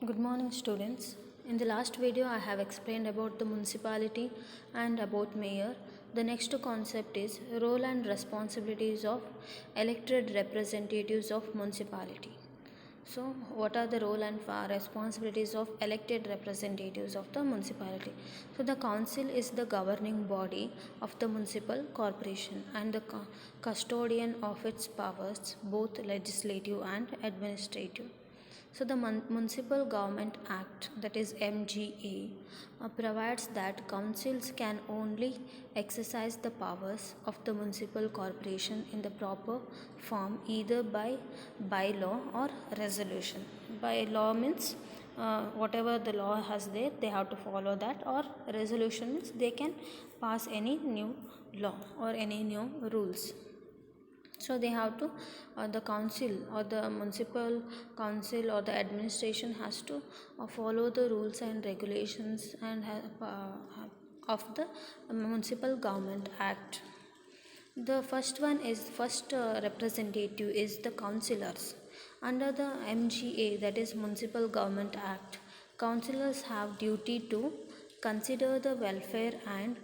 Good morning, students. In the last video, I have explained about the municipality and about mayor. The next concept is role and responsibilities of elected representatives of municipality. So, what are the role and responsibilities of elected representatives of the municipality? So, the council is the governing body of the municipal corporation and the custodian of its powers, both legislative and administrative. So, the Municipal Government Act, that is MGA, provides that councils can only exercise the powers of the municipal corporation in the proper form either by bylaw or resolution. By law means whatever the law has there, they have to follow that, or resolution means they can pass any new law or any new rules. So they have to the council or the municipal council or the administration has to follow the rules and regulations and of the municipal government act. The first representative is the councillors. Under the MGA, that is Municipal Government Act, councillors have duty to consider the welfare and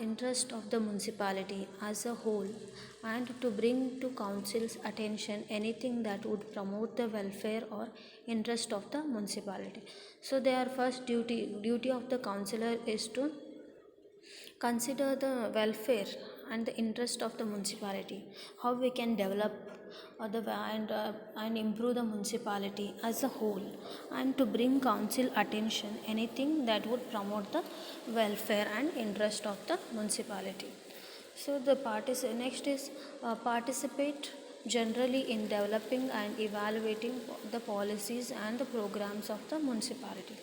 interest of the municipality as a whole and to bring to council's attention anything that would promote the welfare or interest of the municipality. So their first duty of the councillor is to consider the welfare and the interest of the municipality, how we can develop and improve the municipality as a whole, and to bring council attention anything that would promote the welfare and interest of the municipality. So the next is participate generally in developing and evaluating the policies and the programs of the municipality.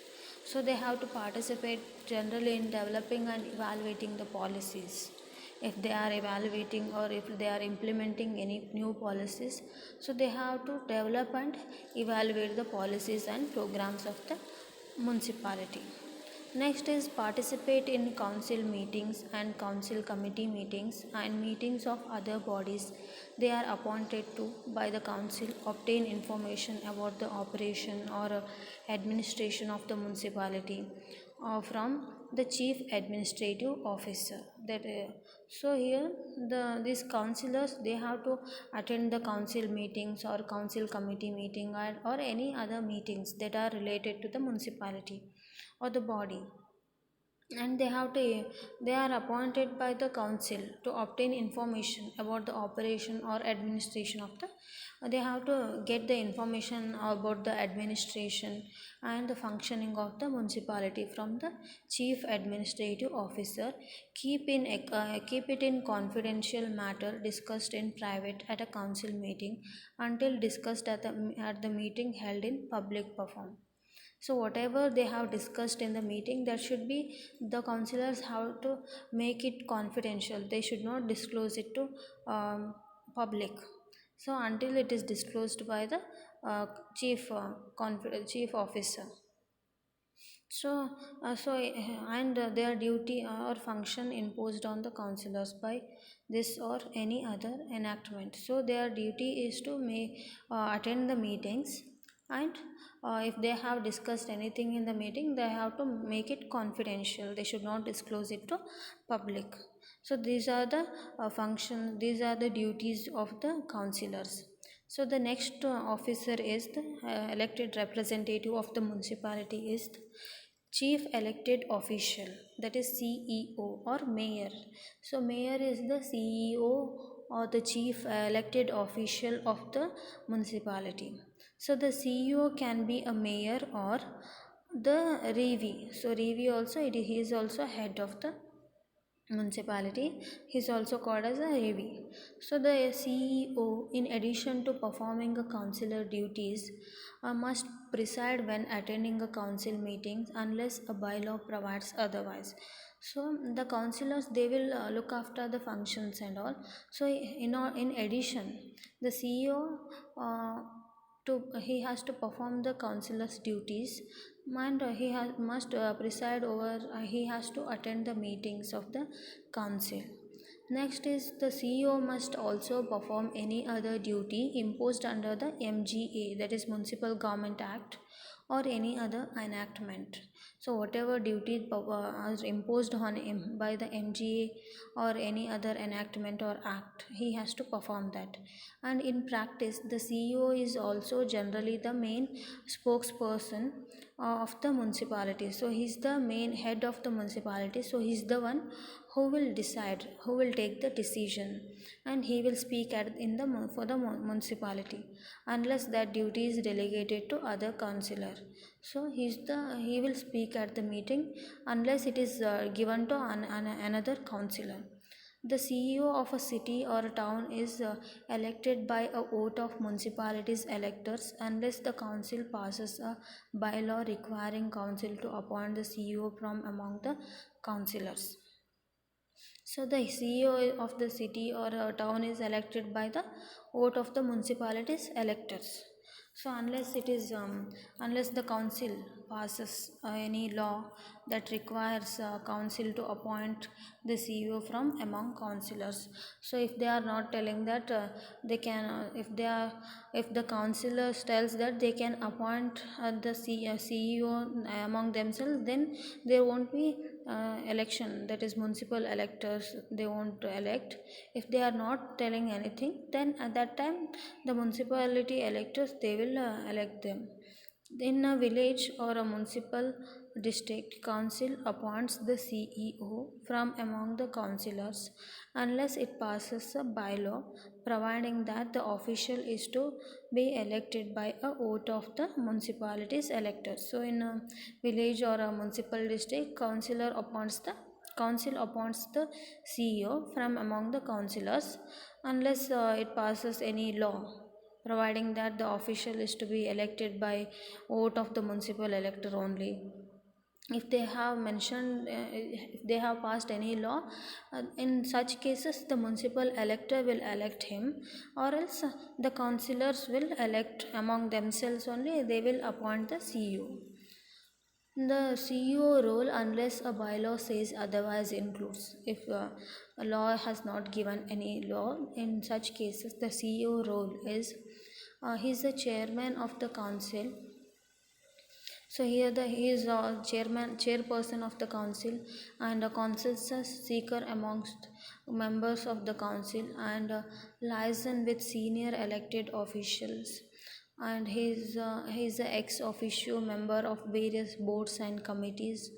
So they have to participate generally in developing and evaluating the policies. If they are evaluating or if they are implementing any new policies, so they have to develop and evaluate the policies and programs of the municipality. Next is participate in council meetings and council committee meetings and meetings of other bodies they are appointed to by the council, obtain information about the operation or administration of the municipality from the chief administrative officer. So here these councillors they have to attend the council meetings or council committee meeting or any other meetings that are related to the municipality or the body, and they are appointed by the council to obtain information about the operation or administration of the they have to get the information about the administration and the functioning of the municipality from the chief administrative officer. Keep it in confidential matter discussed in private at a council meeting until discussed at the meeting held in public perform. So whatever they have discussed in the meeting, that should be the councillors have to make it confidential. They should not disclose it to public. So until it is disclosed by the chief officer. And their duty or function imposed on the councillors by this or any other enactment. So their duty is to attend the meetings, and if they have discussed anything in the meeting, they have to make it confidential. They should not disclose it to public. So these are the these are the duties of the councillors. So the next officer is the elected representative of the municipality is the chief elected official, that is CEO or mayor. So mayor is the CEO or the chief elected official of the municipality. So the CEO can be a mayor or the reeve. So reeve also he is also head of the municipality. He is also called as a reeve. So the CEO, in addition to performing a councillor duties, must preside when attending a council meetings unless a bylaw provides otherwise. So the councillors they will look after the functions and all. So in addition, the CEO he has to perform the councillor's duties, and must preside over. He has to attend the meetings of the council. Next is the CEO must also perform any other duty imposed under the MGA, that is Municipal Government Act, or any other enactment. So whatever duties are imposed on him by the MGA or any other enactment or act, he has to perform that. And in practice, the CEO is also generally the main spokesperson of the municipality. So he's the main head of the municipality. So he's the one who will decide, who will take the decision, and he will speak for the municipality unless that duty is delegated to other councillor. So he will speak at the meeting unless it is given to another councillor. The CEO of a city or a town is elected by a vote of municipalities electors unless the council passes a bylaw requiring council to appoint the CEO from among the councillors. So the CEO of the city or a town is elected by the vote of the municipalities electors. So unless the council passes any law that requires council to appoint the CEO from among councillors. So if they are not telling that they can, if the councillors tells that they can appoint the CEO among themselves, then there won't be election, that is municipal electors, they won't elect. If they are not telling anything, then at that time the municipality electors, they will elect them. In a village or a municipal district, council appoints the CEO from among the councillors unless it passes a bylaw providing that the official is to be elected by a vote of the municipality's electors. So in a village or a municipal district, council appoints the CEO from among the councillors unless it passes any law providing that the official is to be elected by vote of the municipal elector only. If they have mentioned, if they have passed any law, in such cases the municipal elector will elect him, or else the councillors will elect among themselves only, they will appoint the CEO. The CEO role, unless a bylaw says otherwise, includes, if a law has not given any law, in such cases the CEO role is he is the chairman of the council. So here he is chairperson of the council and a consensus seeker amongst members of the council, and liaison with senior elected officials. And he is a ex officio member of various boards and committees,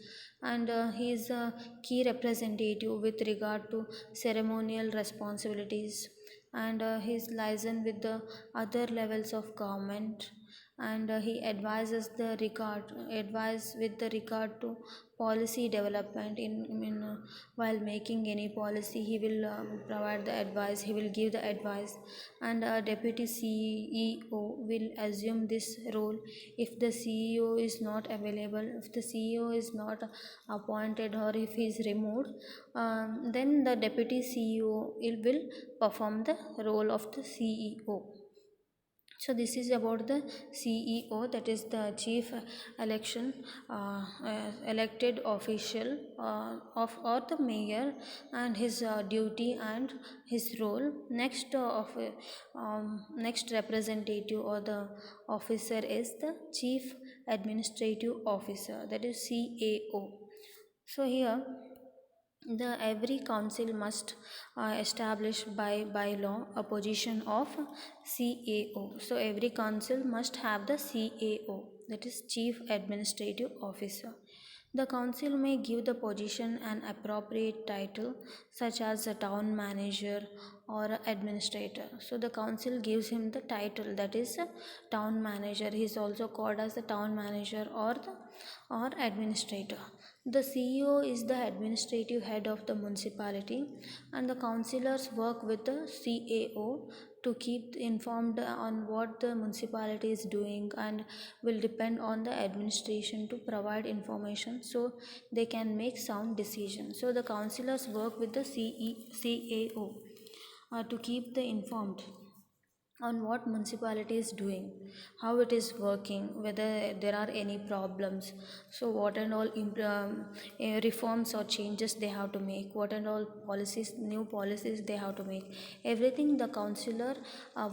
and he is a key representative with regard to ceremonial responsibilities, and he is liaison with the other levels of government, and he advise with the regard to policy development while making any policy. He will provide the advice, he will give the advice, and a deputy CEO will assume this role if the CEO is not available, if the CEO is not appointed, or if he is removed. Then the deputy CEO will perform the role of the CEO. So this is about the CEO, that is the chief elected official of or the mayor, and his duty and his role. Next representative or the officer is the chief administrative officer, that is CAO. So here the every council must establish by law a position of CAO. So every council must have the CAO, that is chief administrative officer. The council may give the position an appropriate title such as a town manager or administrator. So the council gives him the title, that is a town manager. He is also called as the town manager or administrator. The CEO is the administrative head of the municipality, and the councillors work with the CAO to keep informed on what the municipality is doing, and will depend on the administration to provide information so they can make sound decisions. So the councillors work with the CAO to keep the informed on what municipality is doing, how it is working, whether there are any problems. So what and all reforms or changes they have to make, what and all policies, new policies they have to make, everything the councillor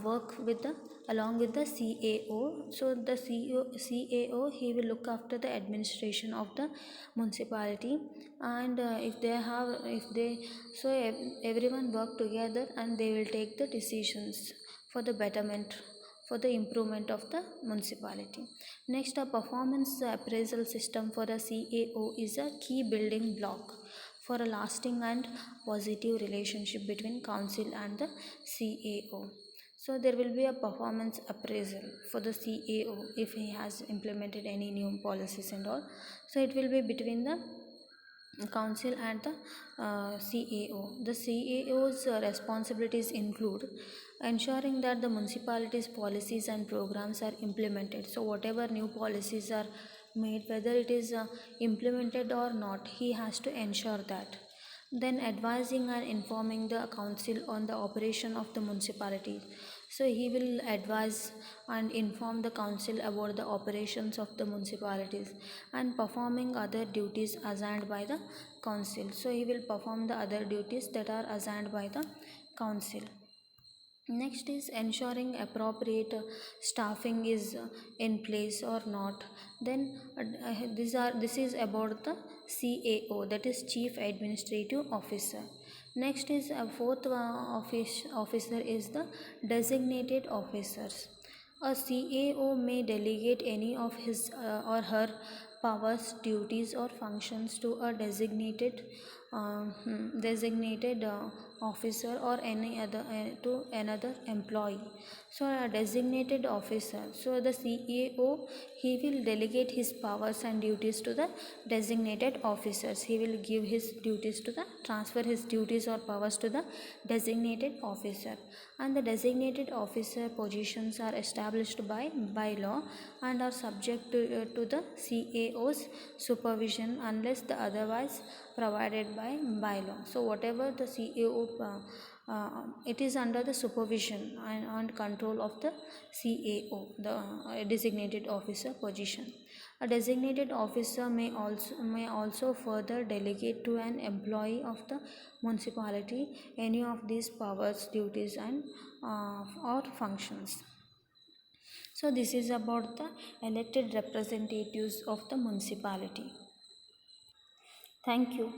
work with the along with the CAO. So the CAO, he will look after the administration of the municipality. And if they, so everyone work together and they will take the decisions for the betterment, for the improvement of the municipality. Next, a performance appraisal system for a CAO is a key building block for a lasting and positive relationship between council and the CAO. So there will be a performance appraisal for the CAO if he has implemented any new policies and all. So it will be between the council and the CAO. The CAO's responsibilities include ensuring that the municipality's policies and programs are implemented. So whatever new policies are made, whether it is implemented or not, he has to ensure that. Then advising and informing the council on the operation of the municipality. So he will advise and inform the council about the operations of the municipalities and performing other duties assigned by the council. So he will perform the other duties that are assigned by the council. Next is ensuring appropriate staffing is in place or not. Then this is about the CAO, that is Chief Administrative Officer. Next is a fourth officer is the designated officers. A CAO may delegate any of his or her powers, duties, or functions to a designated officer or any other to another employee. So a designated officer, so the CAO, he will delegate his powers and duties to the designated officers. He will give his duties to the transfer his duties or powers to the designated officer. And the designated officer positions are established by law and are subject to the CAO's supervision unless the otherwise provided by law. So whatever the CAO it is under the supervision and control of the CAO, the designated officer position. A designated officer may also further delegate to an employee of the municipality any of these powers, duties, and or functions. So this is about the elected representatives of the municipality. Thank you.